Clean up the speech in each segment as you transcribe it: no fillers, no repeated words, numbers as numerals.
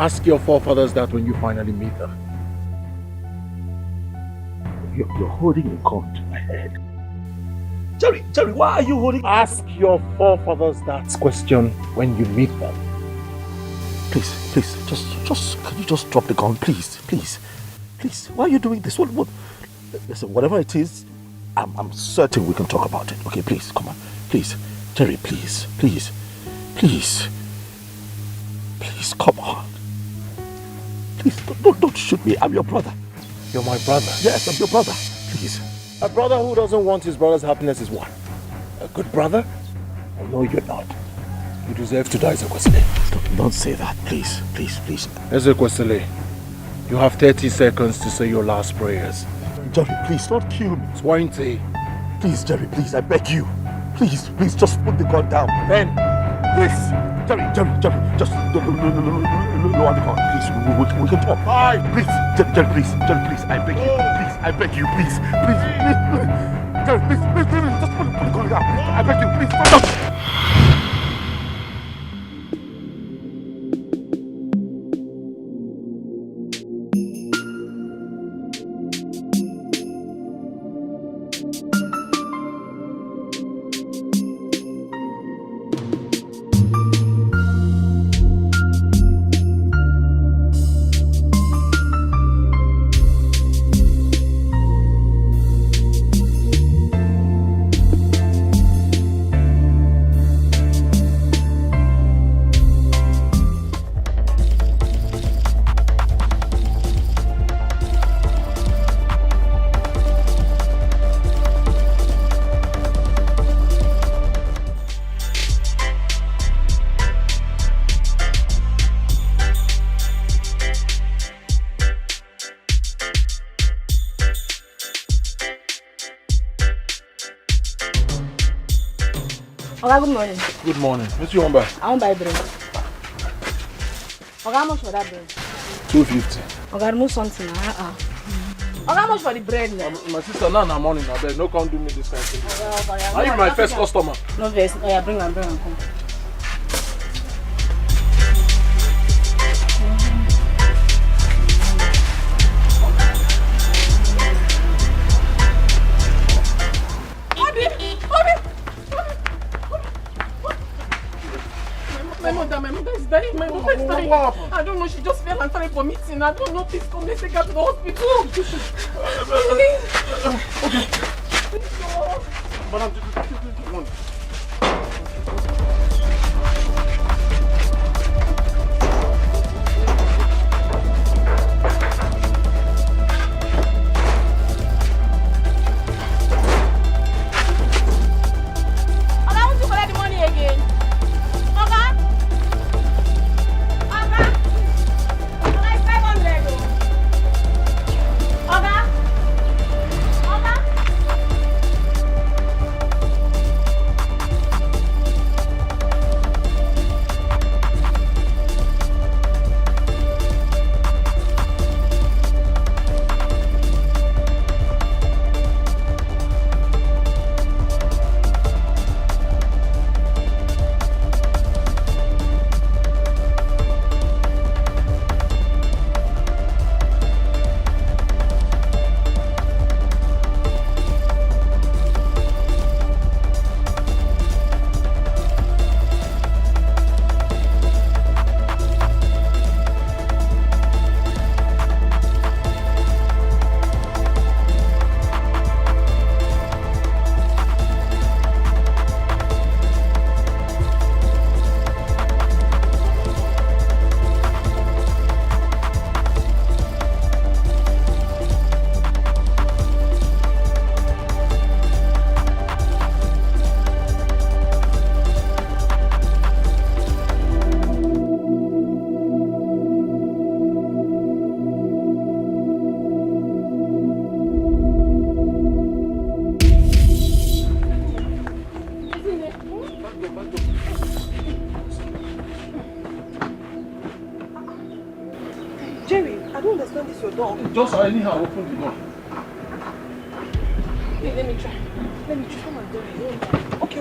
Ask your forefathers that when you finally meet them. You're holding a gun to my head. Jerry, why are you holding? Ask your forefathers that question when you meet them. Please, can you just drop the gun, please? Why are you doing this? What? Listen, whatever it is, I'm certain we can talk about it. Okay, please, come on, please, Jerry, please, come on. Please, don't shoot me. I'm your brother. You're my brother? Yes, I'm your brother. Please. A brother who doesn't want his brother's happiness is what? A good brother? Oh, no, you're not. You deserve to die, Ezekwesili. Don't say that, please. Ezekwesili, you have 30 seconds to say your last prayers. Jerry, please, don't kill me. 20. Please, Jerry, please, I beg you. Please, just put the gun down. 10. Please. Jerry, just lower the gun, please. We can talk. 5. Please, Jerry, please, I beg you. Please, I beg you, please. Jerry, please, just put the gun down. I beg you, please, stop. Oga, good morning. Good morning. Mr. Yomba. I want to buy bread. Oga, how much for that bread? 250. Oga, remove something. Oga, how much for the bread now? My sister, now in the morning, I beg. No, can't do me this kind of thing. Oga, Are you my first customer? No, vex. Oh, yeah, bring am, come. My mother is dying. My mother is dying. I don't know. She just fell and fell for meeting. I don't know. Please come. Let's take her to the hospital. Okay. Madam, one. Just anyhow open the door. Hey, let me try. Come on, Jerry. Okay.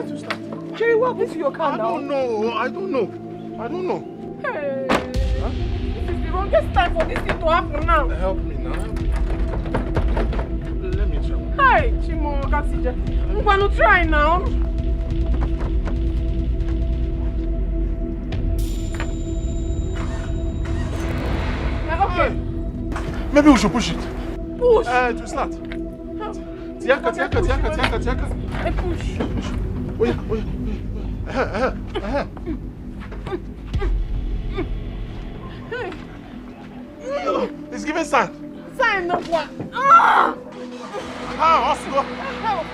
to start? Jerry, what happened to your car I now? don't know. Hey, huh? This is the wrongest time for this thing to happen now. Help me now. Let me try. Hi, Chimo, Kasije. I'm going to try now. Okay. Maybe we should push it. Push? To start. Tiaka. I push. Oh yeah. Hey. It's giving sign. Sign of what? Ah! Oscar. Help.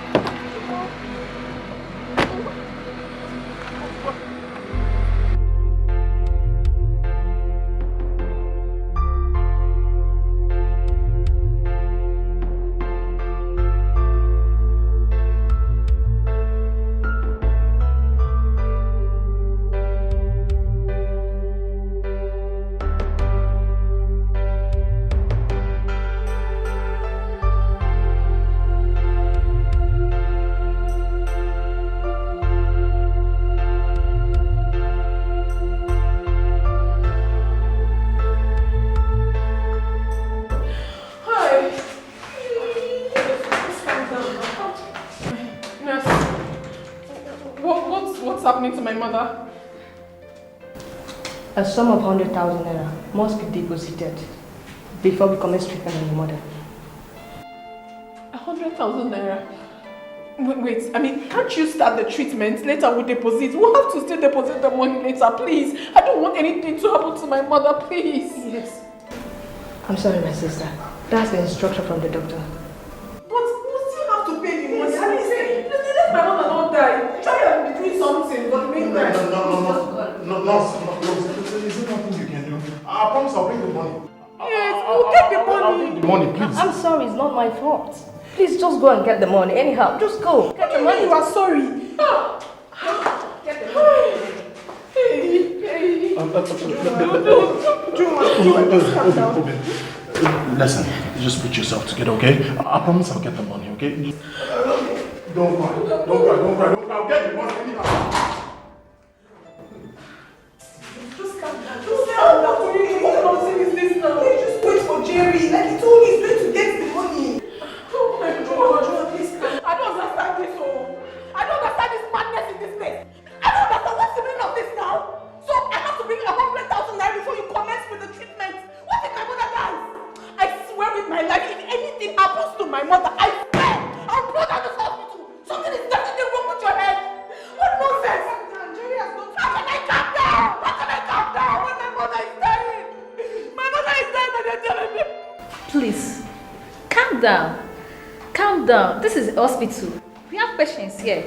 What's happening to my mother? A sum of 100,000 naira must be deposited before we commence treatment on the mother. 100,000 naira? Wait, I mean, can't you start the treatment? Later we deposit. We'll have to still deposit the money later, please. I don't want anything to happen to my mother, please. Yes. I'm sorry, my sister. That's the instruction from the doctor. But we still have to pay the money. I mean, let my mother not die. Try and be doing something, but meantime. No. Is there nothing you can do? I promise I'll bring the money. Yes, we'll get the money. I'll bring the money, please. I'm sorry, it's not my fault. Please just go and get the money. Anyhow, just go. Get the money. You are sorry. Get the money. Listen, just put yourself together, okay? I promise I'll get the money, okay? Don't cry. I'll get the money anyhow. Just calm down. Just calm down. What nonsense is this now? Just wait for Jerry. Like he told me he's going to get the money. Oh my God. Please calm down. I don't understand this. I don't understand this madness in this place. I don't understand what's the meaning of this now. So I have to bring 100,000 naira before you commence with the treatment. What if my mother dies? I swear with my life, if anything happens to my mother, I swear I'll blow down this hospital. Something is definitely wrong with your head. What nonsense? Jerry has gone. How can I calm down? How can I calm down when my mother is dying? My mother is dying and they're telling me. Please, calm down. Calm down. This is a hospital. We have patients here.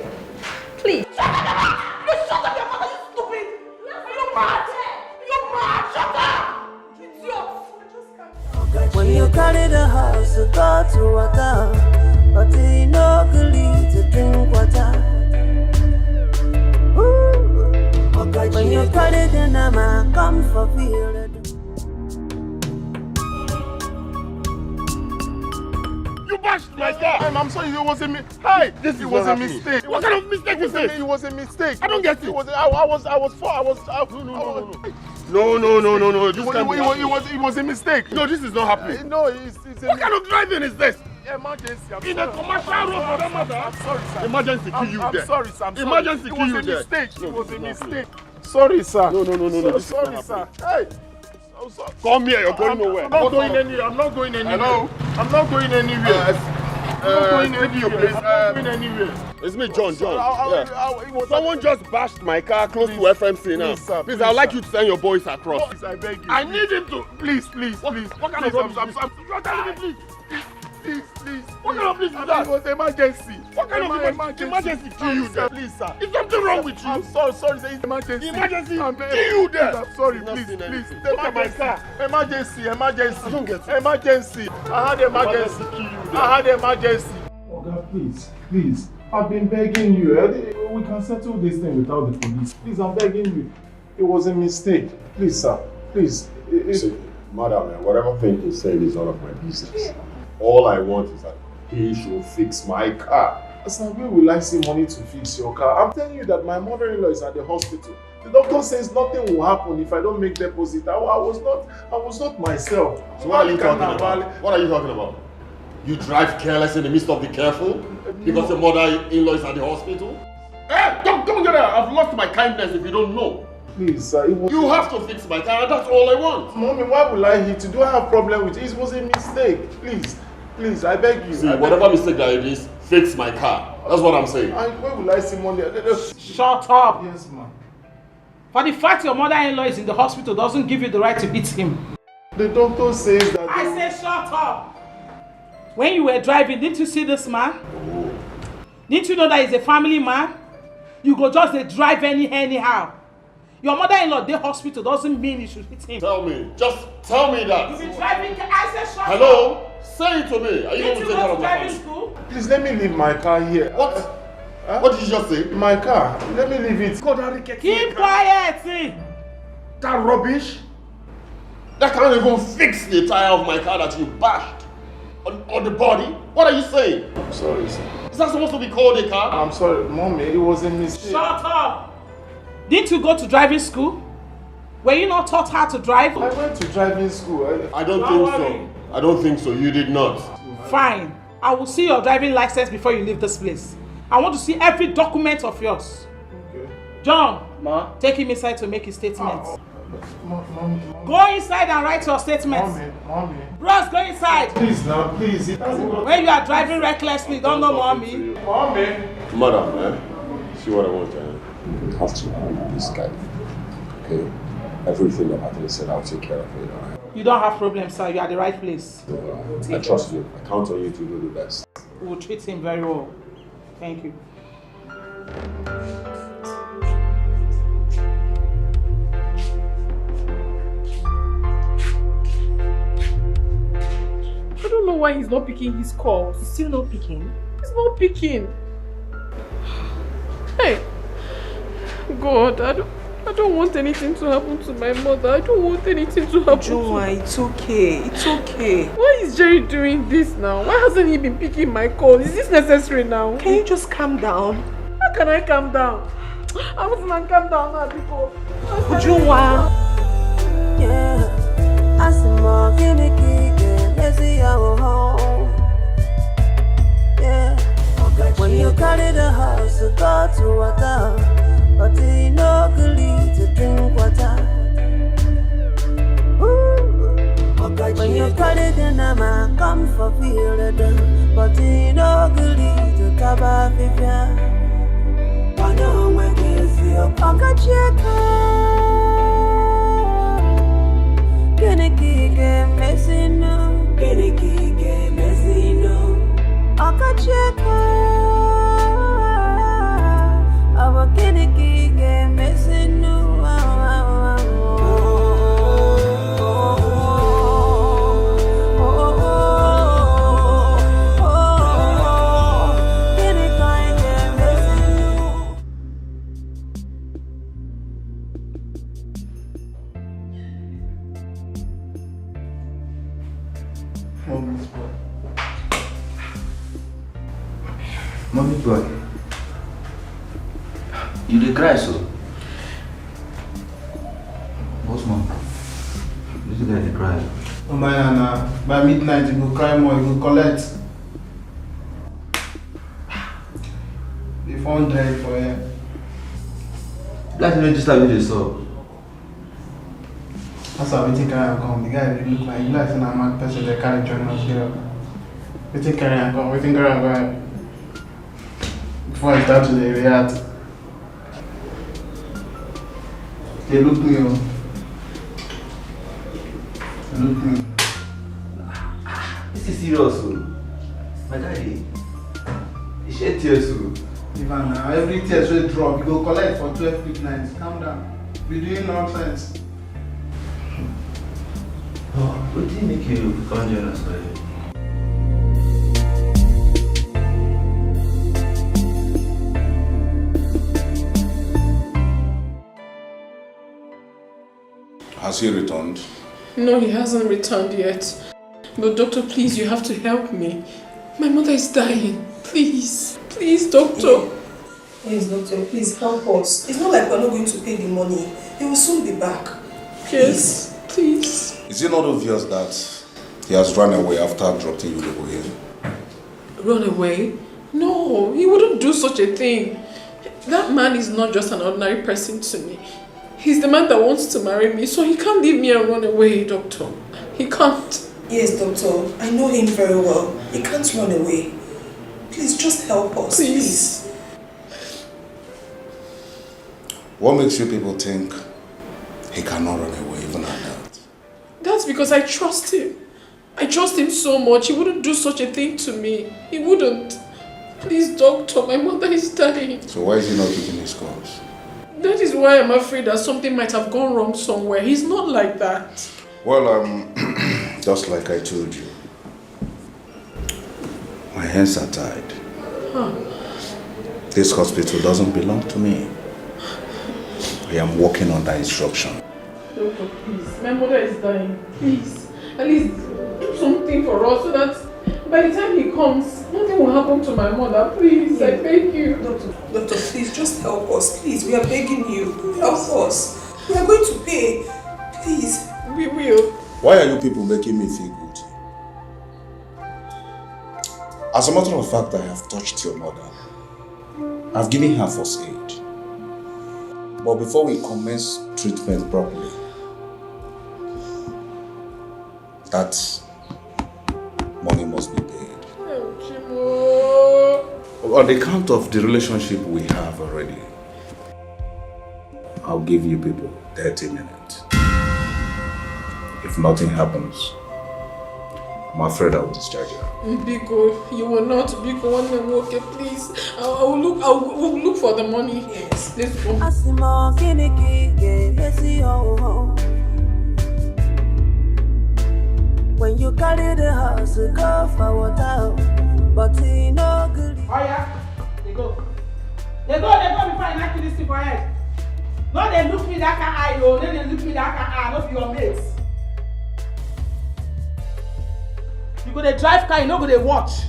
Please. You shut up, your mother, you stupid! You're mad! You're mad! Shut up! Idiot! When you carry the house, you go to water, but you no need to drink water. When you carry the nama, come for field. You bashed my car! I'm sorry, it was a mistake. Hi! This was a mistake. What kind of mistake is this? It was a mistake. I don't get it. No. It was a mistake. No, this is not happening. No, it's what kind of driving is this? Emergency. In a commercial road for that matter. I'm sorry, sir. Emergency kill you there. I'm sorry, sir. Emergency kill you there. It was a mistake. Sorry, sir. No. Sorry, sir. Hey. Come here, you're going nowhere. I'm not going anywhere. Hello? I'm not going anywhere. It's me, John. Someone just bashed my car close to FMC now. Please, I'd like you to send your boys across. Please, I beg you. I need him to. Please. What kind of rubbish? You're telling me, please. What kind of please is that? It was emergency. What kind of emergency kill you there? Please, sir. Is something wrong with you? I'm sorry, sir. It's emergency. Emergency? Kill you there. I'm sorry, please. Look at my car. Emergency. I don't get it. Emergency. I had emergency. Kill you there. I had emergency. Oga, please. I've been begging you. We can settle this thing without the police. Please, I'm begging you. It was a mistake. Please, sir. Please. See, madam, whatever thing he said is none of my business. All I want is that he should fix my car. Sir, where will I see money to fix your car? I'm telling you that my mother-in-law is at the hospital. The doctor says nothing will happen if I don't make deposit. I was not myself. So what are you talking about? What are you talking about? You drive careless in the midst of the careful? Because your mother-in-law is at the hospital? Eh, don't get that. I've lost my kindness if you don't know. Please, sir, You have to fix my car, that's all I want. Mommy, why will I hit you? Do I have a problem with it? It was a mistake. Please, I beg you. See, whatever mistake that it is, fix my car. That's what I'm saying. Where will I see money? Shut up. Yes, ma'am. For the fact your mother-in-law is in the hospital doesn't give you the right to beat him. The doctor says that... I say shut up. When you were driving, didn't you see this man? Oh. Didn't you know that he's a family man? You go just drive anyhow. Your mother-in-law in the hospital doesn't mean you should hit him. Just tell me that. You've been driving, I say shut up. Hello? Say it to me. Are you going to take care of my driving family? school? Please let me leave my car here. What? What did you just say? My car. Let me leave it. Keep quiet, see. That rubbish? That can't even fix the tire of my car that you bashed on the body. What are you saying? I'm sorry, sir. Is that supposed to be called a car? I'm sorry, Mommy. It was a mistake. Shut up. Didn't you go to driving school? Were you not taught how to drive? I went to driving school. I don't think so. I don't think so. You did not. Fine. I will see your driving license before you leave this place. I want to see every document of yours. Okay. John, Ma? take him inside to make his statement. Mommy. Go inside and write your statement. Mommy. Bros, go inside. Please now, please. When you are driving recklessly, don't know mommy. Mommy. Madam, see what I want to You have to handle this guy. Okay? Everything that Anthony said, I'll take care of it. All right? You don't have problems, sir. You are the right place. I trust you. I count on you to do the best. We will treat him very well. Thank you. I don't know why he's not picking his calls. He's still not picking? He's not picking. Hey, God, I don't want anything to happen to my mother. I don't want anything to happen to her. It's okay. It's okay. Why is Jerry doing this now? Why hasn't he been picking my calls? Is this necessary now? Can you just calm down? How can I calm down? I wasn't calm down now before. Ujunwa. Yeah, I see more gimmicky, let's see our home. Yeah, when you carry the house, you go to water, but you know good to drink water. When you carry the nama, come for feel the done, but you know good to taba fifia. I know when you see your pocket check. Kike mesino, kike mesino. Akacheka, awa kike mesino. Mommy boy, you dey cry so? What's mom? This guy dey cry. Oh my Anna, by midnight you go cry more, you go collect. The 400 for him. Let's register with the soul. That's how we take carry and come. The guy really look like an mad person that carry join us here. We take carry and come, we think carry and go. Before I start to react, they look me. They look me. This is serious, my daddy. He shed tears. Even now, every tears will drop. You go collect for 12 midnights. Calm down. We're doing nonsense. Oh, what did make you come join us, buddy? Has he returned? No, he hasn't returned yet. But doctor, please, you have to help me. My mother is dying. Please. Please, doctor. Yes, doctor, please help us. It's not like we're not going to pay the money. He will soon be back. Yes, please. Is it not obvious that he has run away after dropping you over here? Run away? No, he wouldn't do such a thing. That man is not just an ordinary person to me. He's the man that wants to marry me, so he can't leave me and run away, doctor. He can't. Yes, doctor. I know him very well. He can't run away. Please, just help us. Please. What makes you people think he cannot run away even at that? That's because I trust him. I trust him so much. He wouldn't do such a thing to me. He wouldn't. Please, doctor, my mother is dying. So why is he not taking his calls? That is why I'm afraid that something might have gone wrong somewhere. He's not like that. Well, just like I told you, my hands are tied. Huh. This hospital doesn't belong to me. I am working under instruction. Doctor, please. My mother is dying. Please. At least do something for us so that by the time he comes, nothing will happen to my mother. Please, I beg you. Doctor, please, just help us. Please, we are begging you. Help us. We are going to pay. Please. We will. Why are you people making me feel guilty? As a matter of fact, I have touched your mother. I've given her first aid. But before we commence treatment properly, that money must be paid. On the account of the relationship we have already, I'll give you people 30 minutes. If nothing happens, I'm afraid I will discharge you. Biko, you will not. Biko, one man okay, please. I will look for the money. Yes, let's go. When you carry the house, go for water, but he no good. Oh yeah, they go. They go before I knock you this thing for head. No, they look me that eye, oh, then they look me that eye, not your mates. You go to drive car, you no go to watch.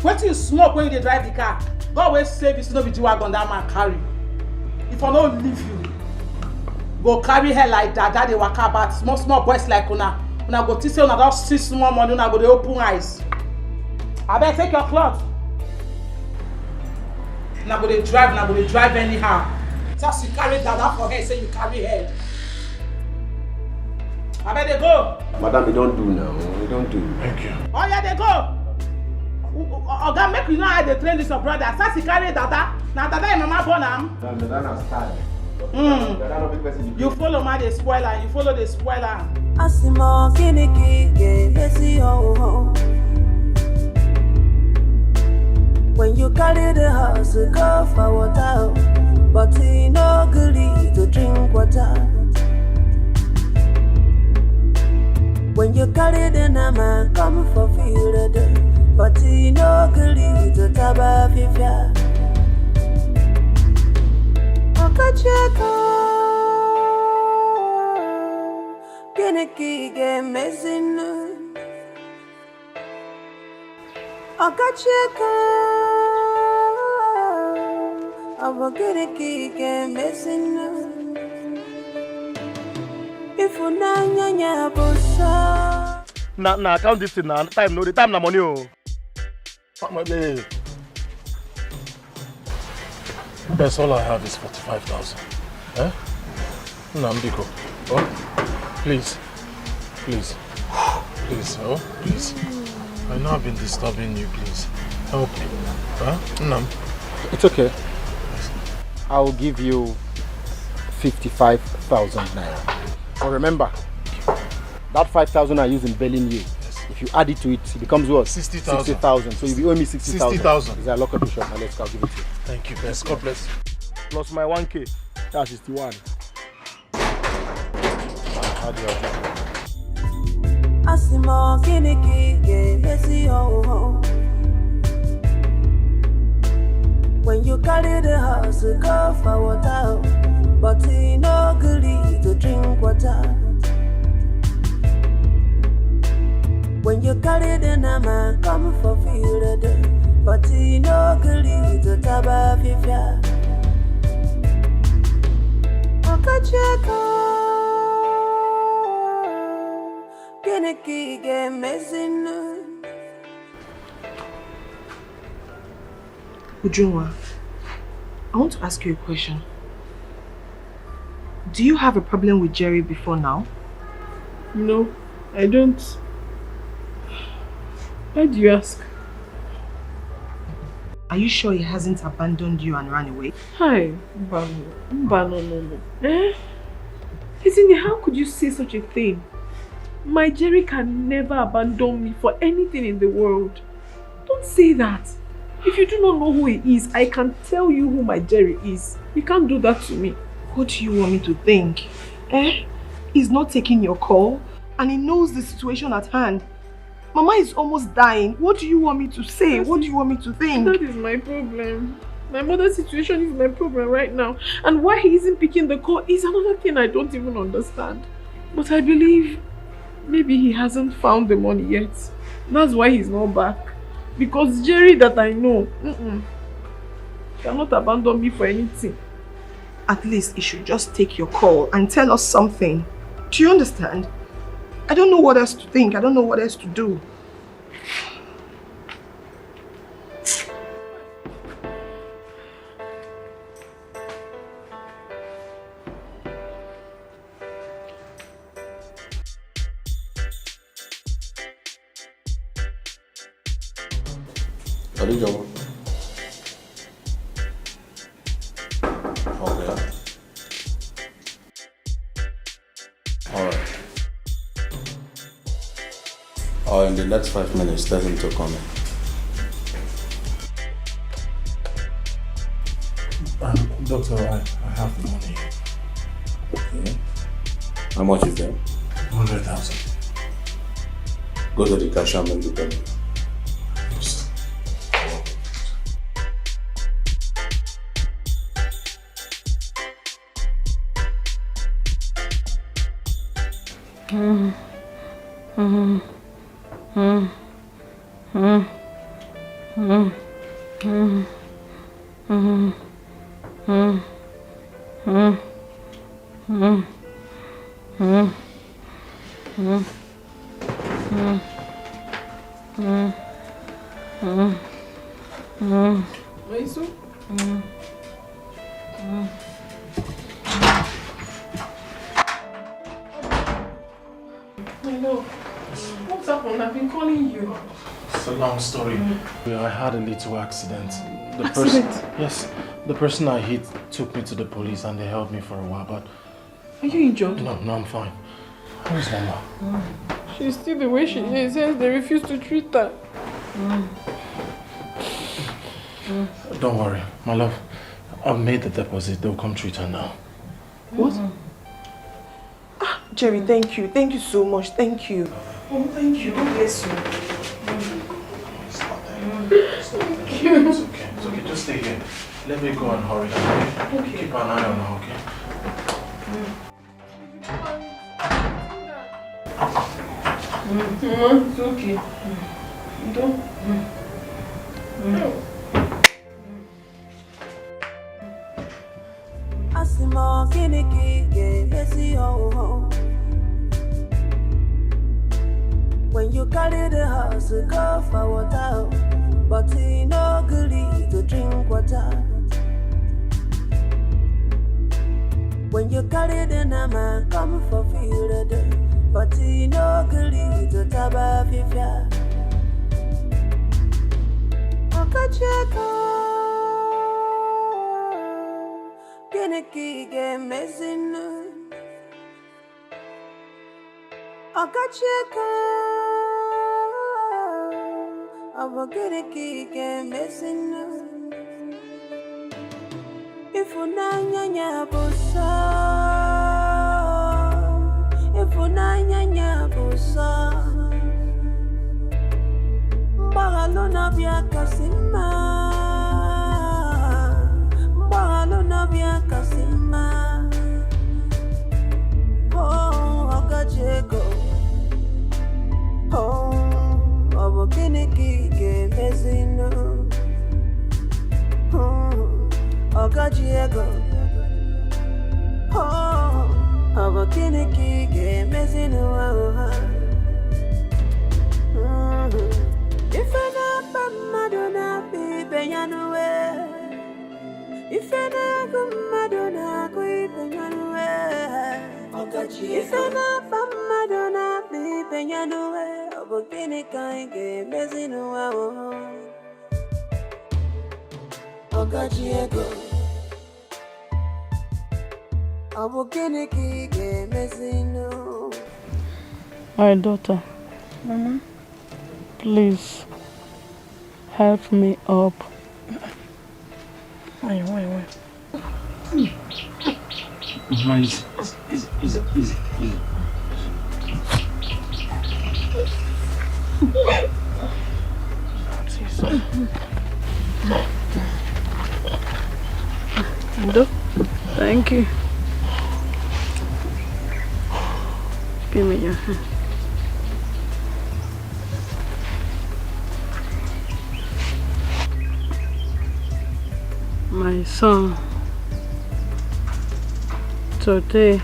What you smoke when you drive the car? God always save you, so no be G-Wagon that man carry. If I don't leave you, go carry her like that they walk about small boys like una. Una go to say una don't see small money, una go to open eyes. I better take your cloth. Una go to drive anyhow. Just you carry that for her, say you carry her. I better go. Madam, we don't do now. We don't do. Thank you. Oh yeah, they go. Oga, make you know how they train this your brother. As he carry dada, now dada your mama born am. Dada na style. You follow my the spoiler. You follow the spoiler. Asimo kiniki ge besi ho. When you carry the house, go for water, but he no good to drink water. When you carry the nama, come for field, but he no good to taba fifia. Okacheka, kiniki ge mezin. Okacheka, abo kiniki ge mezin. Nah, count this thing now. The time na money. Oh. That's all I have is 45,000. Eh? Nambiko. Oh, please. I know I've been disturbing you, please. Help me. Huh? Nam. It's okay. I'll give you 55,000 naira. But remember, that 5,000 I use in bailing you. If you add it to it, it becomes what? 60,000. 60,000. So you owe me 60,000. 60,000. Is that lock up the shop? Now let's go. I'll give it to you. Thank you, best. God bless you. Plus my 1K. That's 61. How do you do? Asimo kiniki ge besi ho. When you carry the house, go for water, but he no good to drink water. When you carry the nama, come for field, but he no agree to taba fifia. Okacheko, Geneki ge mezinu. Ujunwa, I want to ask you a question. Do you have a problem with Jerry before now? No, I don't. Why do you ask? Are you sure he hasn't abandoned you and ran away? Hi, no. Eh? Isn't how could you say such a thing? My Jerry can never abandon me for anything in the world. Don't say that. If you do not know who he is, I can tell you who my Jerry is. You can't do that to me. What do you want me to think? He's not taking your call and he knows the situation at hand. Mama is almost dying. What do you want me to say? What do you want me to think? That is my problem. My mother's situation is my problem right now. And why he isn't picking the call is another thing I don't even understand. But I believe maybe he hasn't found the money yet. That's why he's not back. Because Jerry that I know, cannot abandon me for anything. At least he should just take your call and tell us something. Do you understand? I don't know what else to think. I don't know what else to do. Okay. In the next 5 minutes, tell him to come in. Doctor, I have the money. Okay. How much is that? 100,000. Go to the cashier and do payment. Yes, sir. Story. I had a little accident. The person I hit took me to the police and they held me for a while, but... Are you injured? No, I'm fine. Where's Mama? She's still the way she is. They refuse to treat her. Don't worry, my love. I've made the deposit. They'll come treat her now. What? Jerry, thank you. Thank you so much. Thank you. Oh, thank you. God bless you. Thank you. It's okay. It's okay. Just stay here. Let me go and hurry. Okay. Keep an eye on her, okay? It's okay. Don't. Asimo kiniki ge besi ho. When you carry the house, go for water, but he no agree to drink water. When you carry the nama, come for field, but he no agree to taba fifia. Okacheko, kiniki ge mezinu. Okacheko. I'm gonna keep missing you. If you nanya busa, if you nanya busa, Bagalona bia kasima, Bagalona bia kasima. Oh, Okacheko. Oh. Kiniki ge mezino. Diego. Oh, Abakiniki game is in a if I not Madonna be Beyanue, if I not Madonna be Beyanue, if I not Madonna be Beyanue, Abakinika game is in a Diego. My daughter, Mama, please help me up. Wait. Mama, easy. Thank you. Give me your hand. My son, today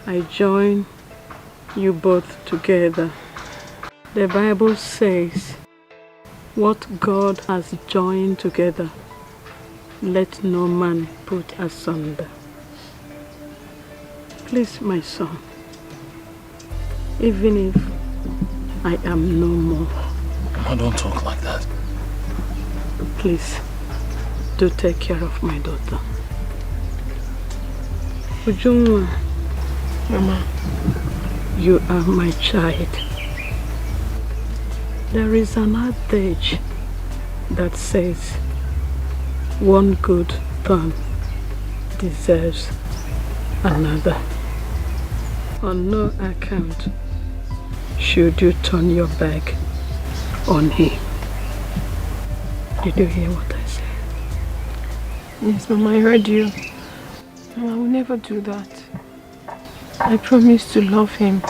I join you both together. The Bible says, what God has joined together, let no man put asunder. Please, my son, even if I am no more. Mama, don't talk like that. Please, do take care of my daughter. Ujunwa, Mama, you are my child. There is an adage that says, one good turn deserves another. On no account should you turn your back on him. Did you hear what I said? Yes, Mama, I heard you. Mama, I will never do that. I promise to love him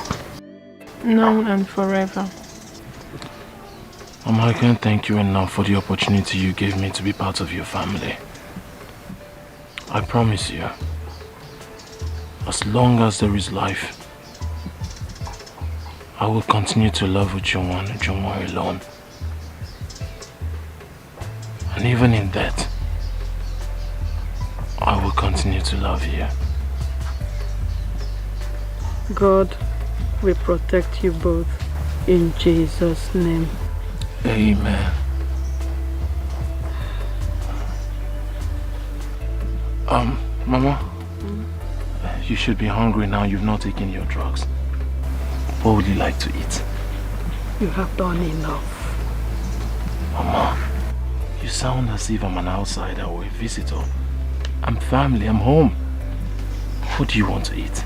now and forever. Mama, I can't thank you enough for the opportunity you gave me to be part of your family. I promise you, as long as there is life, I will continue to love Ujunwa alone. And even in that, I will continue to love you. God will protect you both in Jesus' name. Amen. Mama, you should be hungry now. You've not taken your drugs. What would you like to eat? You have done enough. Mama, you sound as if I'm an outsider or a visitor. I'm family, I'm home. What do you want to eat?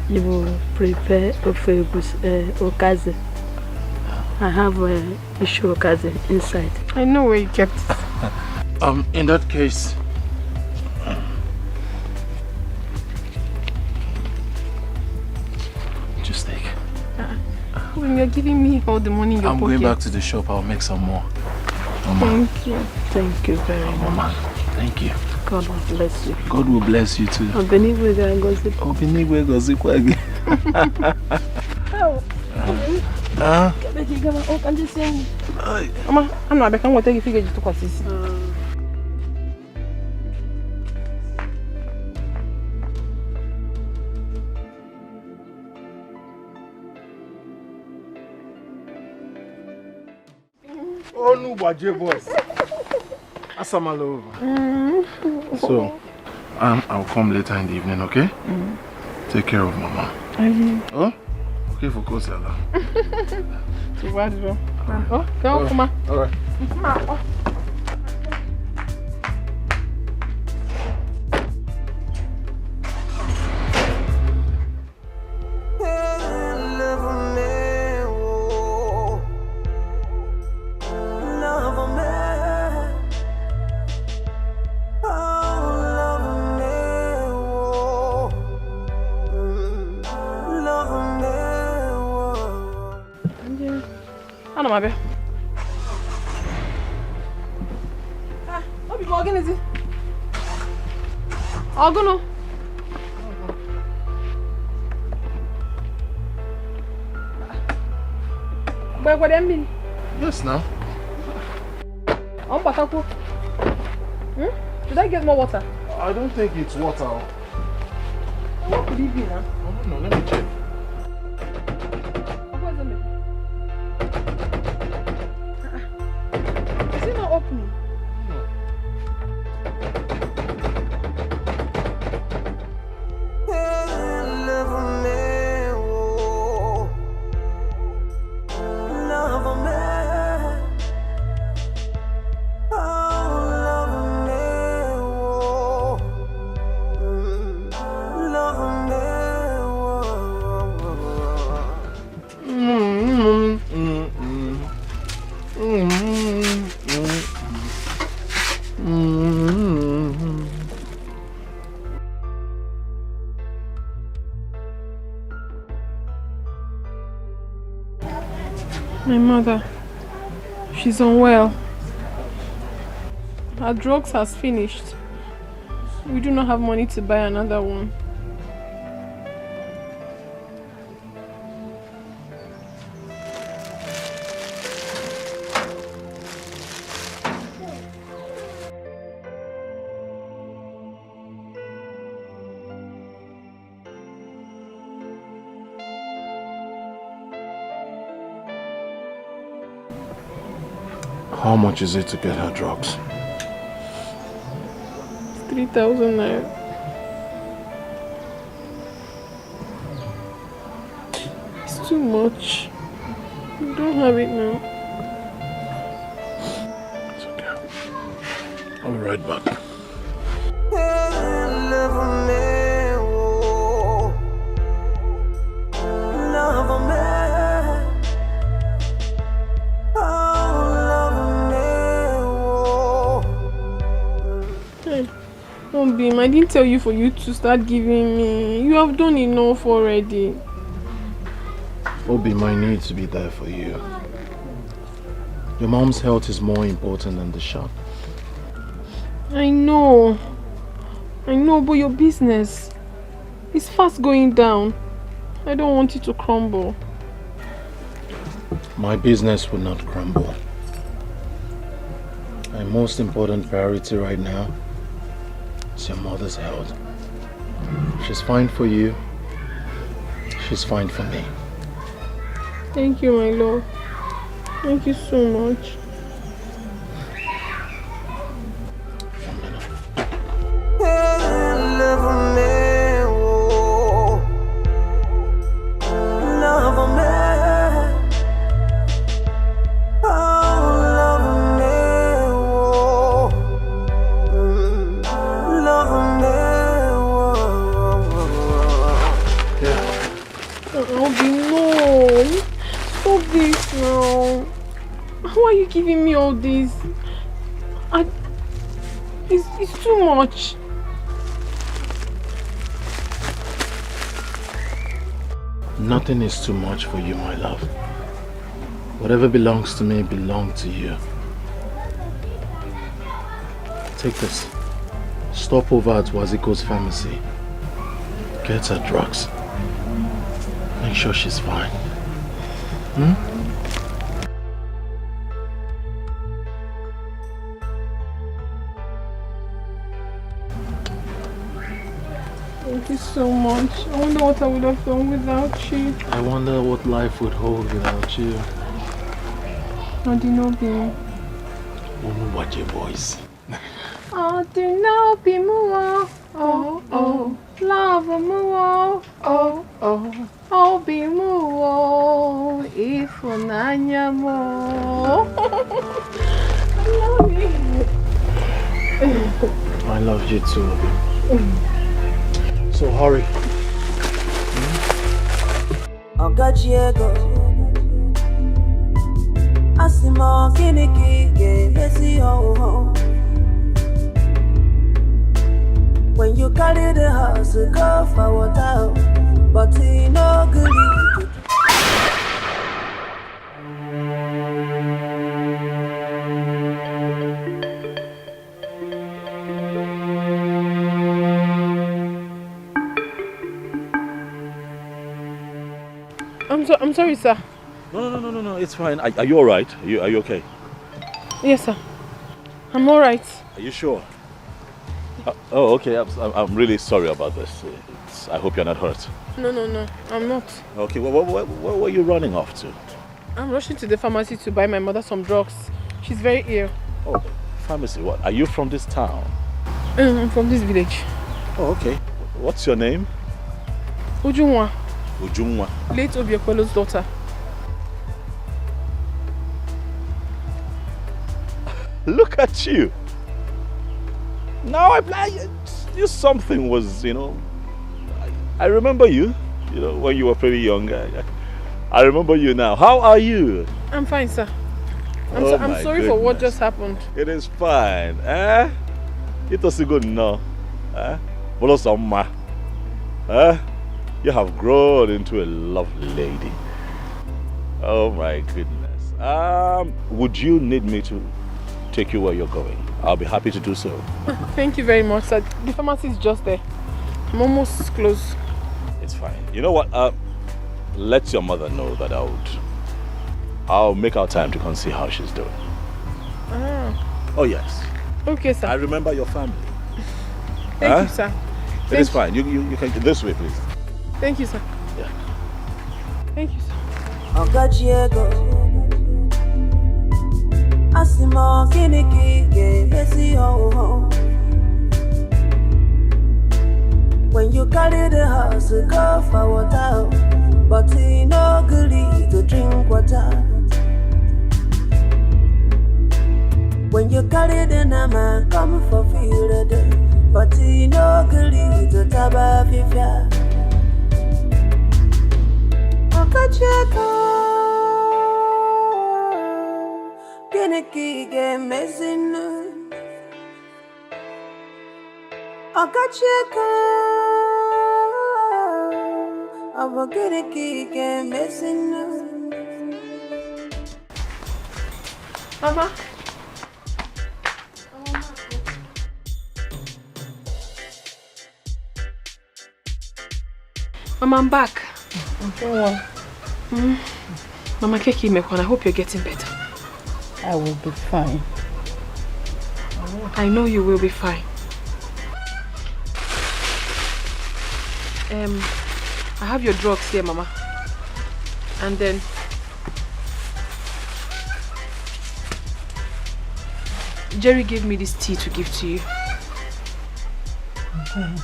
You will prepare okaze. I have a issue okaze inside. I know where you kept it. In that case, just take. When you're giving me all the money in your I'm pocket. going back to the shop. I'll make some more. Mama. Thank you. Thank you very much. Mama, thank you. God will bless you. God will bless you too. Obinigwe ga-agọzi. Obinigwe gọzikwa gị. Mama, I'm not back. I'm going to take you figure to Kwasisi. Oh, no, Baje boss. Asamalo. So, I'll come later in the evening, okay? Take care of Mama. Oh? Okay, for course, Allah. Oh, go, come on. All right. Ano mabe. Ah, obi mo ginizi. Oguno. Yes, now. Did I get more water? I don't think it's water. What could it be now? No, let me check. Where's the milk? Is it not opening? My mother, she's unwell. Her drugs has finished. We do not have money to buy another one. How much is it to get her drugs? 3,000 naira. It's too much. We don't have it now. It's okay. I'll be right back. Beam, I didn't tell you for you to start giving me. You have done enough already. Obi might need to be there for you. Your mom's health is more important than the shop. I know, but your business is fast going down. I don't want it to crumble. My business will not crumble. My most important priority right now is your mother's health. She's fine for you. She's fine for me. Thank you, my love. Thank you so much. Giving me all this, it's too much. Nothing is too much for you, my love. Whatever belongs to me belongs to you. Take this. Stop over at Waziko's pharmacy. Get her drugs. Make sure she's fine. Thank you so much. I wonder what I would have done without you. I wonder what life would hold without you. I do not be. Watch your voice. I do not be more. Oh, love more. Oh, be more. If onanya more. I love you. I love you too. So hurry. Ogachiego Asimo kiniki yesi ho. When you carry the house, go for water, but you no good. I'm sorry, sir. No, it's fine. Are you alright? Are you okay? Yes, sir. I'm alright. Are you sure? Oh, okay. I'm really sorry about this. I hope you're not hurt. No, I'm not. Okay, where were you running off to? I'm rushing to the pharmacy to buy my mother some drugs. She's very ill. Oh, pharmacy. What? Are you from this town? I'm from this village. Oh, okay. What's your name? Ujunwa. Ujunwa. Late Obiekwelo's daughter. Look at you. Now you something was, I remember you, when you were pretty young. I remember you now. How are you? I'm fine, sir. I'm sorry goodness. for what just happened. It is fine. It was good now. You have grown into a lovely lady. Oh my goodness. Would you need me to take you where you're going? I'll be happy to do so. Thank you very much, sir. The pharmacy is just there. I'm almost close. It's fine. You know what? Let your mother know that I'll make our time to come see how she's doing. Oh yes. Okay, sir. I remember your family. Thank you, sir. It is fine. You can this way, please. Thank you, sir. Yeah. Thank you, sir. Asimo kiniki ge messy ho. When you carry the house, go for water, but he no goodly to drink water. When you carry the nama, come for field, but he no goodly to taba fifia. Okacheko. Kiniki ge messing. Okacheko. Aba kiniki ge messing. Mama. Mama, I'm back. Okay. Mama Keki Mekwan, I hope you're getting better. I will be fine. I know you will be fine. I have your drugs here, Mama. And then Jerry gave me this tea to give to you. Okay.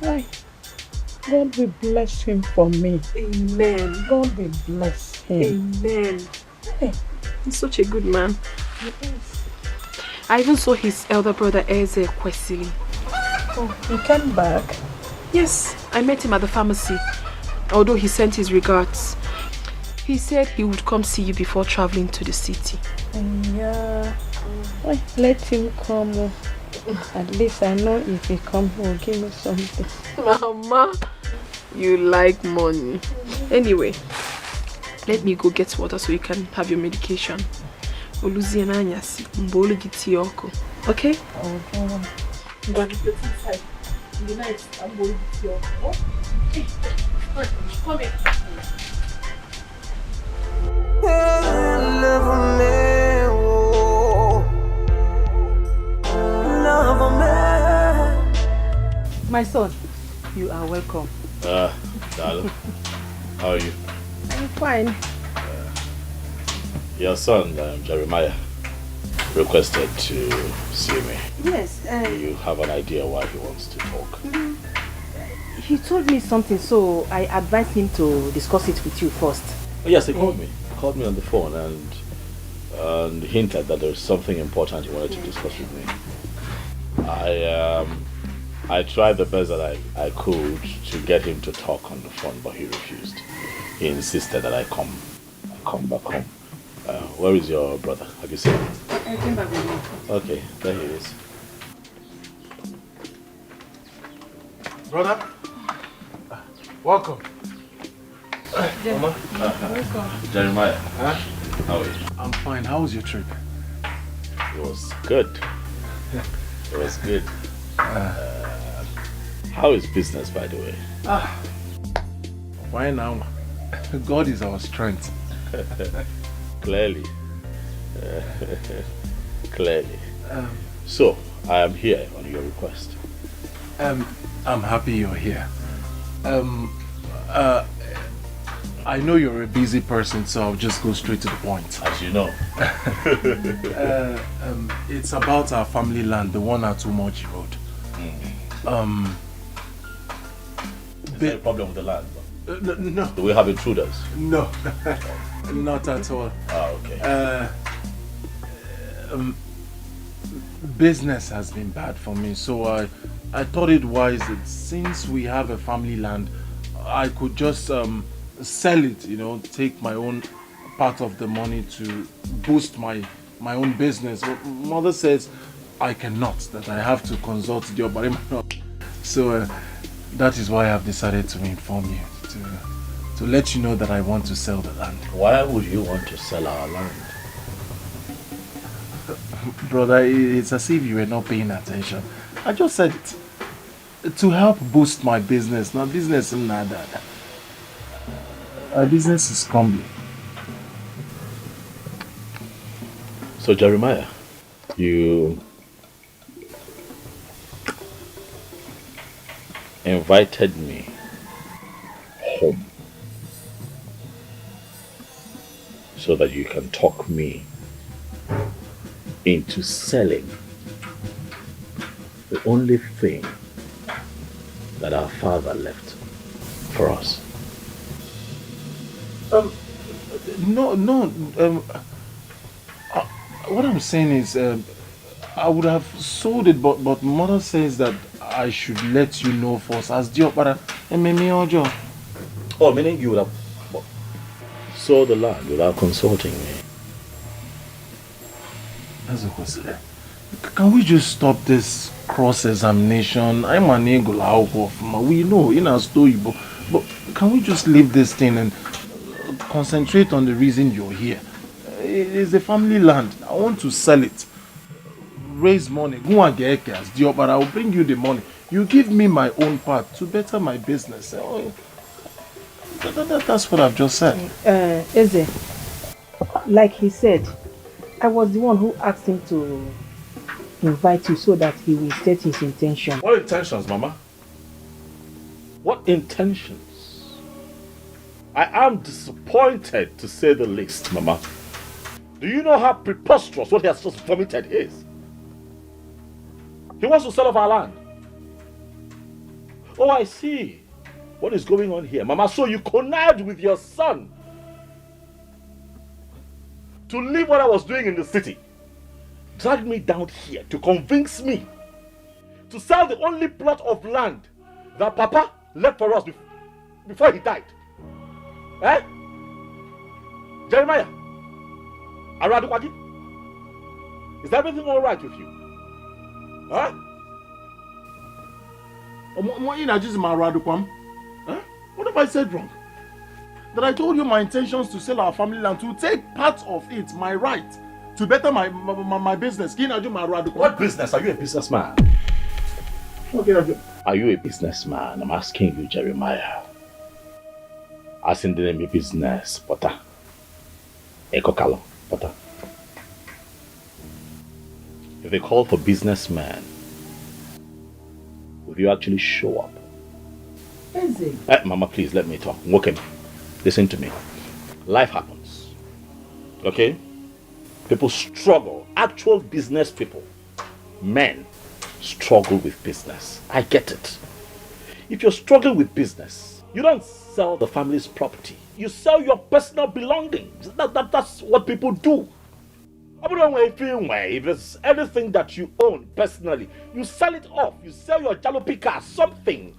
Hi. God will bless him for me. Amen. God will bless him. Amen. Hey. He's such a good man. Yes. I even saw his elder brother Eze Kwesili. Oh, he came back? Yes, I met him at the pharmacy. Although he sent his regards. He said he would come see you before traveling to the city. Yeah. Well, let him come. At least I know if he comes, he will give me something. Mama, you like money. Anyway, let me go get water so you can have your medication. Okay? Okay. I'm going to get inside. In the night, I'm going to get your come here. My son, you are welcome. Darling, how are you? I'm fine. Your son, Jeremiah, requested to see me. Yes. Do you have an idea why he wants to talk? He told me something, so I advised him to discuss it with you first. Oh, yes, he called me. He called me on the phone and hinted that there was something important he wanted to discuss with me. I tried the best that I could to get him to talk on the phone, but he refused. He insisted that I come back home. Where is your brother? Have you seen him? I came back with him. Okay, there he is. Brother, welcome. Mama. Welcome. Jeremiah. How are you? I'm fine. How was your trip? It was good. It was good. How is business, by the way? Why now? God is our strength. Clearly. Clearly. So, I am here on your request. I'm happy you're here. I know you're a busy person, so I'll just go straight to the point. As you know. It's about our family land, the one at Umoji Road. Is there a problem with the land? No. Do we have intruders? No, not at all. Ah, okay. Business has been bad for me, so I thought it wise that since we have a family land, I could just sell it, you know, take my own part of the money to boost my own business. But mother says I cannot, that I have to consult the Obarima. So that is why I've decided to inform you, to let you know that I want to sell the land. Why would you want to sell our land? Brother, it's as if you were not paying attention. I just said it. To help boost my business. Now business is not that. Our business is crumbling. So Jeremiah, you invited me home so that you can talk me into selling the only thing that our father left for us. No. What I'm saying is, I would have sold it, but mother says that I should let you know first. As Diopara, Oh, meaning you would have sold the land without consulting me. That's a question. Can we just stop this cross-examination? I'm an eagle out of we know in our story, but can we just leave this thing and concentrate on the reason you're here? It is a family land. I want to sell it, raise money, go and get cash, but I will bring you the money. You give me my own part to better my business. That's what I've just said. Eze, like he said, I was the one who asked him to invite you so that he will state his intention. What intentions, Mama? What intentions? I am disappointed, to say the least, Mama. Do you know how preposterous what he has just vomited is? He wants to sell off our land. Oh, I see what is going on here, Mama. So you connived with your son to leave what I was doing in the city, drag me down here to convince me to sell the only plot of land that Papa left for us before he died. Eh? Jeremiah, Aradukwagi, is everything all right with you? Huh? What have I said wrong? That I told you my intentions to sell our family land, to take part of it, my right, to better my business. What business? Are you a businessman? Okay. Are you a businessman? I'm asking you, Jeremiah. As in the name of business, Potter. Ekokalo, Potter. If they call for businessman, will you actually show up? Mama, please let me talk. Okay, listen to me. Life happens. Okay? People struggle. Actual business people, men, struggle with business. I get it. If you're struggling with business, you don't sell the family's property. You sell your personal belongings. That's what people do. If it's everything that you own personally, you sell it off. You sell your jalopy car, something.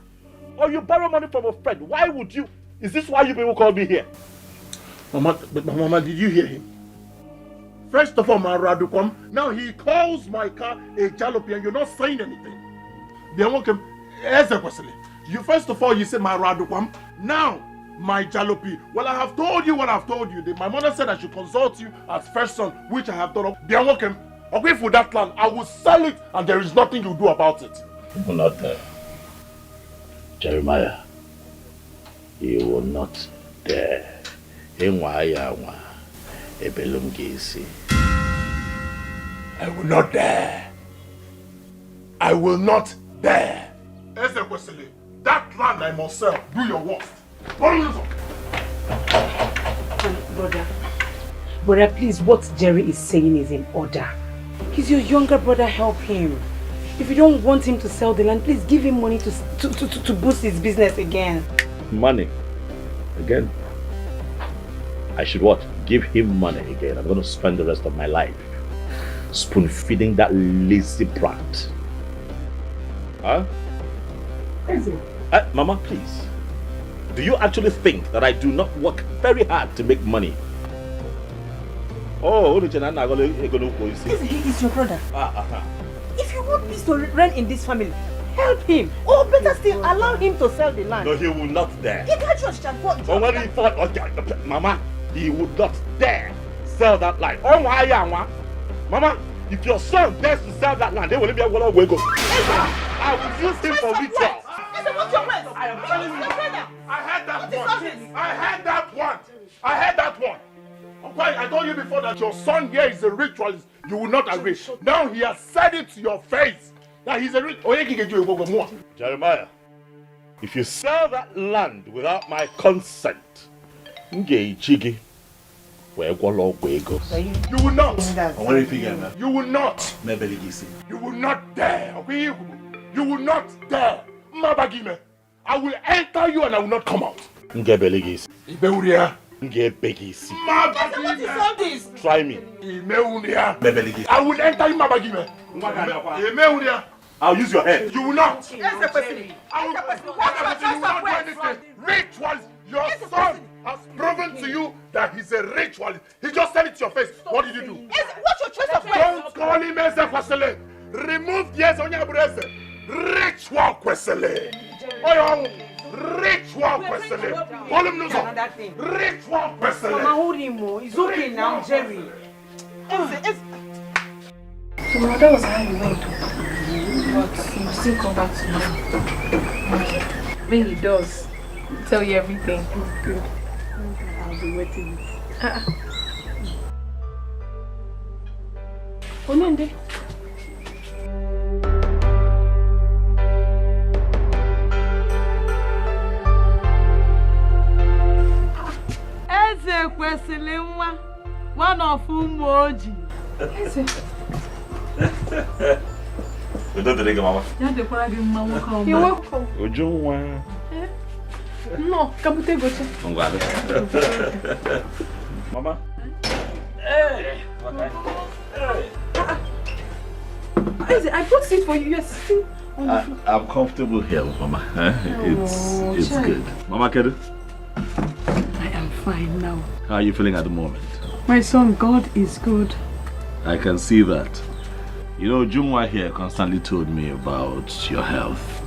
Or you borrow money from a friend. Why would you? Is this why you people call me here? Mama, did you hear him? First of all, Maradukwam, now he calls my car a jalopy and you're not saying anything. You first of all, you said Maradukwam, now my jalopy. Well, I have told you what I've told you. My mother said I should consult you as first son, which I have done. Okay, for that land, I will sell it and there is nothing you do about it. You will not, Jeremiah, you will not dare. I will not dare. I will not dare. Ezekwesili, that land I must sell. Do your worst. Brother, please, what Jerry is saying is in order. He's your younger brother, help him. If you don't want him to sell the land, please give him money to boost his business again. Money? Again? I should what? Give him money again. I'm going to spend the rest of my life spoon-feeding that lazy brat. Huh? Mama, please. Do you actually think that I do not work very hard to make money? Oh, he's your brother. If you want peace to reign in this family, help him. Or better still, allow him to sell the land. No, he will not dare. Mama, he would not dare sell that land. Oh, why, Mama, if your son dares to sell that land, they will be able to go. I will use him for rituals. What's your place? I am telling you. I had that one. I had that one. Okay, I told you before that your son here is a ritualist. You will not agree. Now he has said it to your face that he's a ritualist. Jeremiah, if you sell that land without my consent, you will not. You will not. You will not dare. Okay? You will not dare. Mabagime. I will enter you and I will not come out. Ibeuria. What is all this? Try me. I will enter you, Mabagime. I'll use your head. You will not. I will not do anything. Rituals. Your son has proven to you that he's a ritualist. He just said it to your face. What did you do? What's your choice of words? Don't call him Ezekwesili. Remove the S on your breast. Ritual Kwesili. Ritual Kwesili. Call him Nuzo. Ritual Kwesili. Mama, hold him. It's okay now, Jerry. So that was how you went. But you still come back to me. When he does, he'll tell you everything. Good. I'll be waiting. Onende. Ezekwesili nwa, one of ụmụ ojii. Ya dịkwara gị mma nwoke ọma. You're welcome. Ujunwa. No, kabute goche. Mama. Hey. I brought seat for you. You're sitting on the floor. I'm comfortable here, Mama. It's good. Mama Kedu? I am fine now. How are you feeling at the moment? My son, God is good. I can see that. You know, Jumwa here constantly told me about your health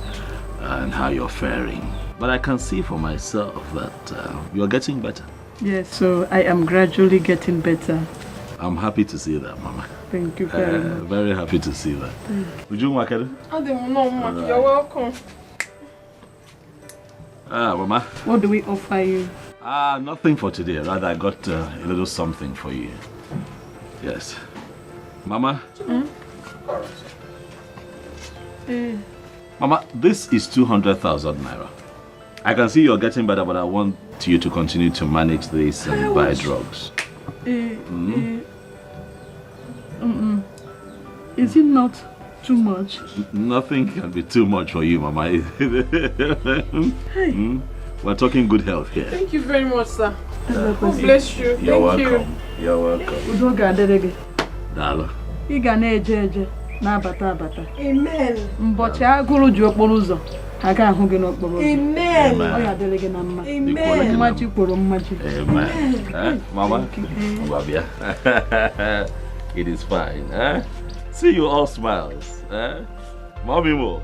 and how you're faring. But I can see for myself that you're getting better. Yes, so I am gradually getting better. I'm happy to see that, Mama. Thank you very much. Very happy to see that. Ujunwa Kedu? You're welcome. Mama. What do we offer you? Nothing for today. Rather, I got a little something for you. Yes. Mama? Mama, this is 200,000 naira. I can see you're getting better, but I want you to continue to manage this and buy drugs. Is it not too much? Nothing can be too much for you, Mama. We're talking good health here. Thank you very much, sir. God bless you. You're Thank welcome. you. You're welcome. Dalo. Amen. Mbochi agụrụ ji okporo ụzọ aga ahụ gị n'okporo ụzọ. Amen. Ọ ya dịrị gị na mma. Amen. Mmachi kwuru mmachi. Amen. Mama? It is fine. See you all smiles. Mommy mo.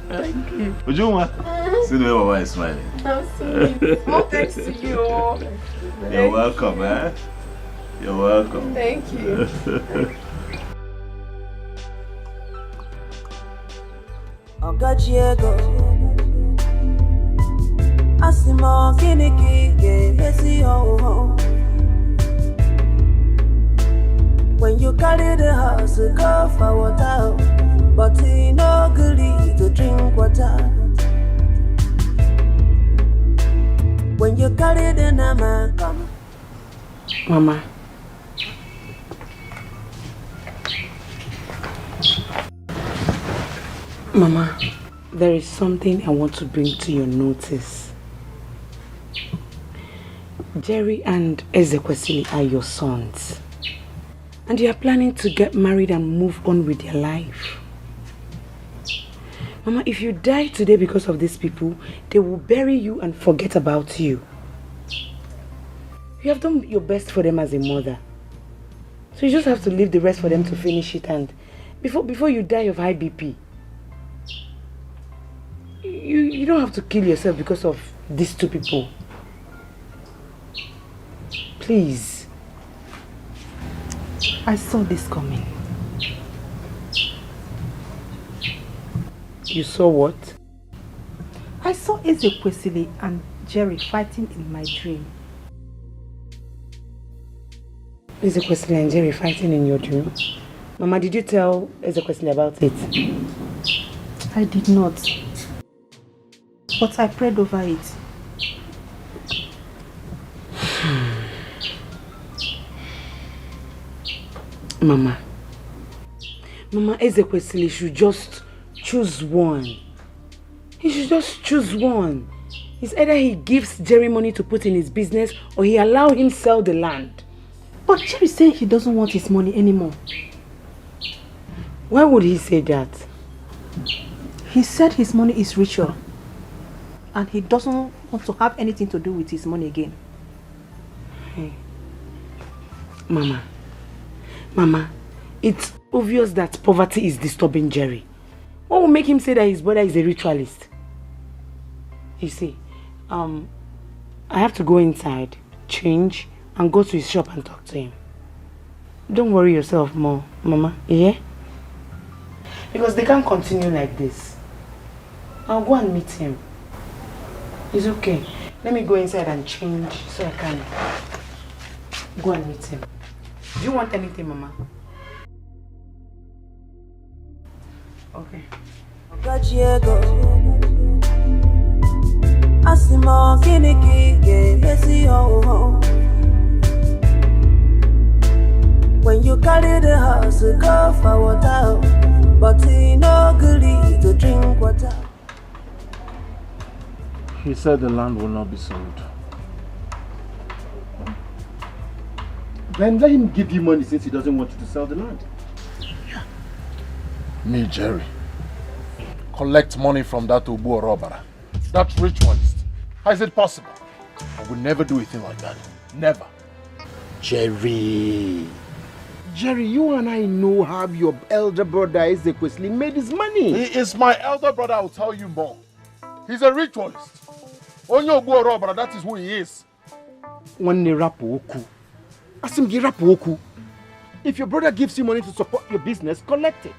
Thank you. Ujuma? See the way Mama is smiling. I'm sweet. All thanks to you. You're welcome, You're welcome. Thank you. Asimo kiniki messy ho. When you carry the house, go for water, but he no good to drink water. When you carry the nama, come. Mama. Mama, there is something I want to bring to your notice. Jerry and Ezekwesili are your sons. And you are planning to get married and move on with your life. Mama, if you die today because of these people, they will bury you and forget about you. You have done your best for them as a mother. So you just have to leave the rest for them to finish it, and before you die of high BP. You don't have to kill yourself because of these two people. Please. I saw this coming. You saw what? I saw Ezekwesili and Jerry fighting in my dream. Ezekwesili and Jerry fighting in your dream? Mama, did you tell Ezekwesili about it? I did not. But I prayed over it. Mama, Ezekwesili should just choose one. He should just choose one. It's either he gives Jerry money to put in his business or he allow him sell the land. But Jerry said he doesn't want his money anymore. Why would he say that? He said his money is ritual. And he doesn't want to have anything to do with his money again. Hey. Mama, it's obvious that poverty is disturbing Jerry. What will make him say that his brother is a ritualist? You see, I have to go inside, change, and go to his shop and talk to him. Don't worry yourself more, Mama, yeah? Because they can't continue like this. I'll go and meet him. It's okay. Let me go inside and change so I can go and meet him. Do you want anything, Mama? Okay. Asimo kiniki messy ho. When you carry the house, go for water, but he no good to drink water. He said the land will not be sold. Then let him give you money since he doesn't want you to sell the land. Yeah. Me, Jerry, collect money from that Obu Orobara, that ritualist. How is it possible? I would never do a thing like that. Never. Jerry, you and I know how your elder brother Ezekwesili made his money. He is my elder brother, I'll tell you more. He's a ritualist. Onyo Obu Orobara, that is who he is. If your brother gives you money to support your business, collect it.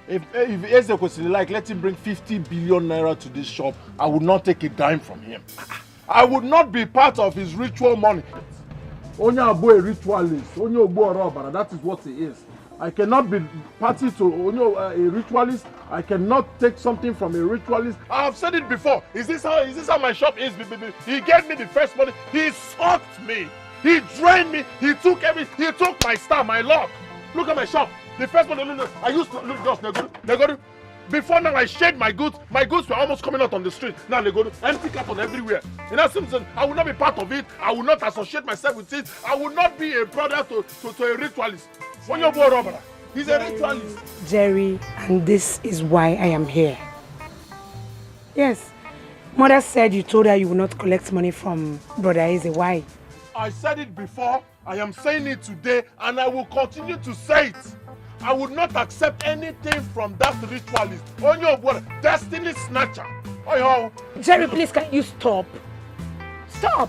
If Ezekwesili let him bring 50 billion naira to this shop, I would not take a dime from him. I would not be part of his ritual money. Onyo Obu a ritualist, Onyo Obu Orobara, that is what he is. I cannot be party to Onyo a ritualist. I cannot take something from a ritualist. I have said it before. Is this how my shop is? He gave me the first money. He sucked me. He drained me. He took everything. He took my star, my luck. Look at my shop. The first one I used to look just before now I shared my goods. My goods were almost coming out on the street. Now they go to empty carton everywhere. In that sense, I will not be part of it. I will not associate myself with it. I will not be a brother to a ritualist. When you're born robber, he's a ritualist. Jerry, and this is why I am here. Yes, Mother said you told her you will not collect money from Brother Eze. Why? I said it before, I am saying it today, and I will continue to say it. I would not accept anything from that ritualist. On your word, destiny snatcher. Jerry, please, can you stop? Stop!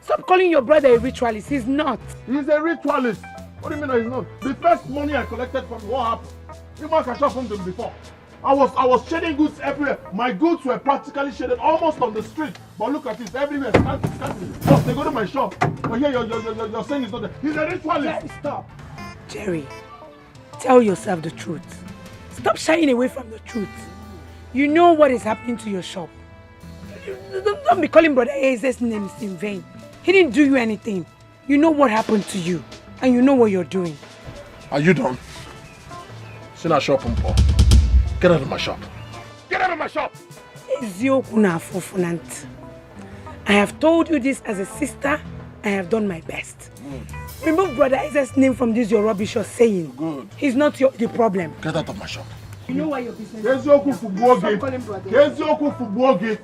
Stop calling your brother a ritualist. He's not. He's a ritualist. What do you mean he's not? The first money I collected from what happened? You must have shot from them before. I was shedding goods everywhere. My goods were practically shedded almost on the street. But look at this, everywhere scanty. Just they go to my shop. But here you're saying it's not there. He's a ritualist. Jerry, stop. Jerry, tell yourself the truth. Stop shying away from the truth. You know what is happening to your shop. Don't be calling Brother Aze's names in vain. He didn't do you anything. You know what happened to you. And you know what you're doing. Are you done? Sit in our shop, Paul. Get out of my shop. Get out of my shop! I have told you this as a sister. I have done my best. Remove Brother Aze's name from this your rubbish you're saying. Good. He's not the problem. Get out of my shop. You know why your business is Stop calling brother.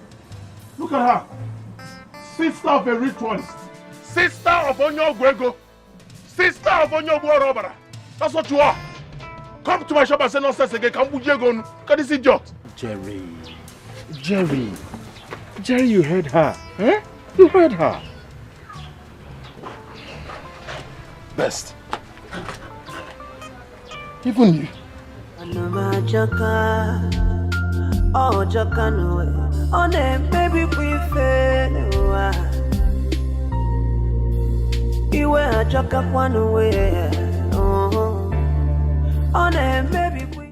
Look at her. Sister of a ritualist. Sister of Onyo Gwego. Sister of Onyo Robber. That's what you are. Come to my shop and say nonsense again. Look at this idiot. Jerry, you heard her. Eh? You heard her. Best. Even you. Oh, Jaka no. Oh, then baby we fail. You were Jaka one way. Oh, then baby we.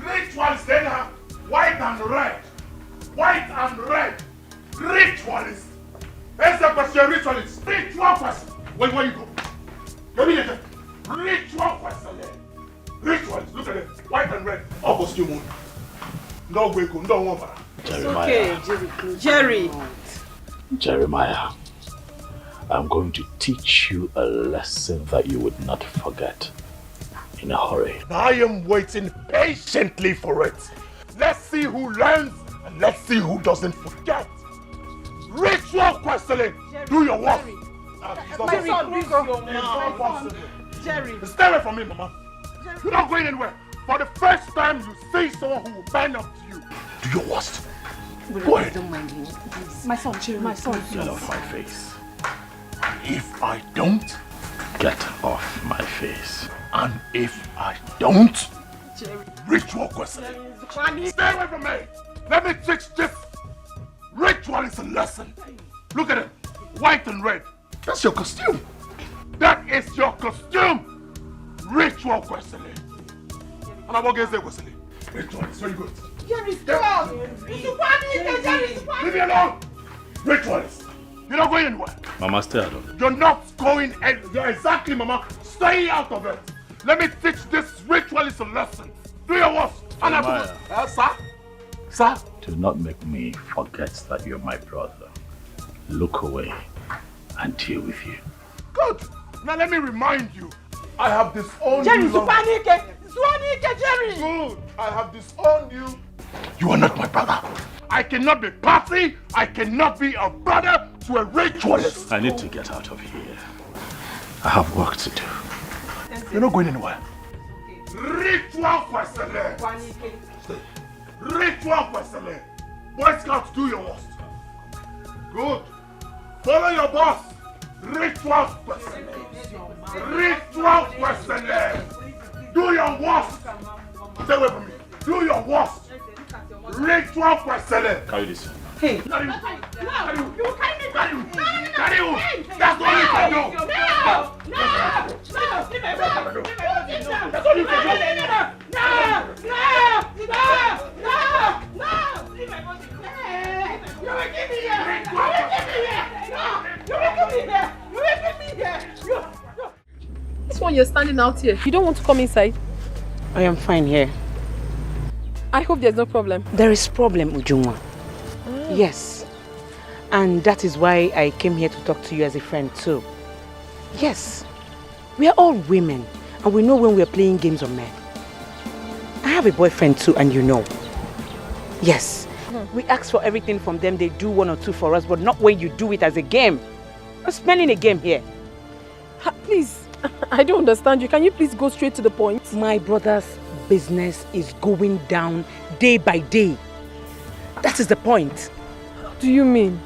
Ritualist, then white and red. White and red. Ritualist. That's the question, ritualist. Ritual person. Where you go? Let me get it. Ritual person. Ritualist. Look at it. White and red. All costume. No way, no one. Jeremiah. Okay, Jerry. Jeremiah, I'm going to teach you a lesson that you would not forget in a hurry. I am waiting patiently for it. Let's see who learns and let's see who doesn't forget. Ritual questioning. Do your work. My son, this is your mom. Jerry. Stay away from me, Mama. You're not going anywhere. For the first time you see someone who will bend up to you. Do your worst. Go ahead. Don't mind him, please. My son, Jerry. My son. Get off my face. If I don't, get off my face. And if I don't, Jerry. Ritual questioning. Stay away from me. Let me teach this ritualist a lesson. Look at it. White and red. That's your costume. That is your costume. Ritual questioning. And I'm going to say questioning. Ritual is very good. Jerry, stop. Leave me alone. Ritualist. You're not going anywhere. Mama, stay out of it. You're not going anywhere. Exactly, Mama. Stay out of it. Let me teach this ritualist a lesson. Do your worst. Sir? Sir? Do not make me forget that you're my brother. Look away and deal with you. Good. Now let me remind you. I have disowned Jerry, you. Jerry. Good. I have disowned you. You are not my brother. I cannot be party. I cannot be a brother to a ritualist. I need to get out of here. I have work to do. You're not going anywhere. Ritual questioning. Ritual questioning. Boy Scouts, do your worst. Good. Follow your boss. Ritual questioning. Ritual questioning. Do your worst. Stay away from me. Do your worst. Ritual questioning. Carry this. Hey. Carry you. No. You carry me. Carry you. That's all you can do. That's all you can do. This one you're standing out here. You don't want to come inside? I am fine here. I hope there's no problem. There is problem, Ujunwa. Yes. And that is why I came here to talk to you as a friend too. Yes. We are all women and we know when we are playing games on men. I have a boyfriend too and you know. Yes. We ask for everything from them. They do one or two for us, but not when you do it as a game. We're spending a game here. Please, I don't understand you. Can you please go straight to the point? My brother's business is going down day by day. That is the point. What do you mean?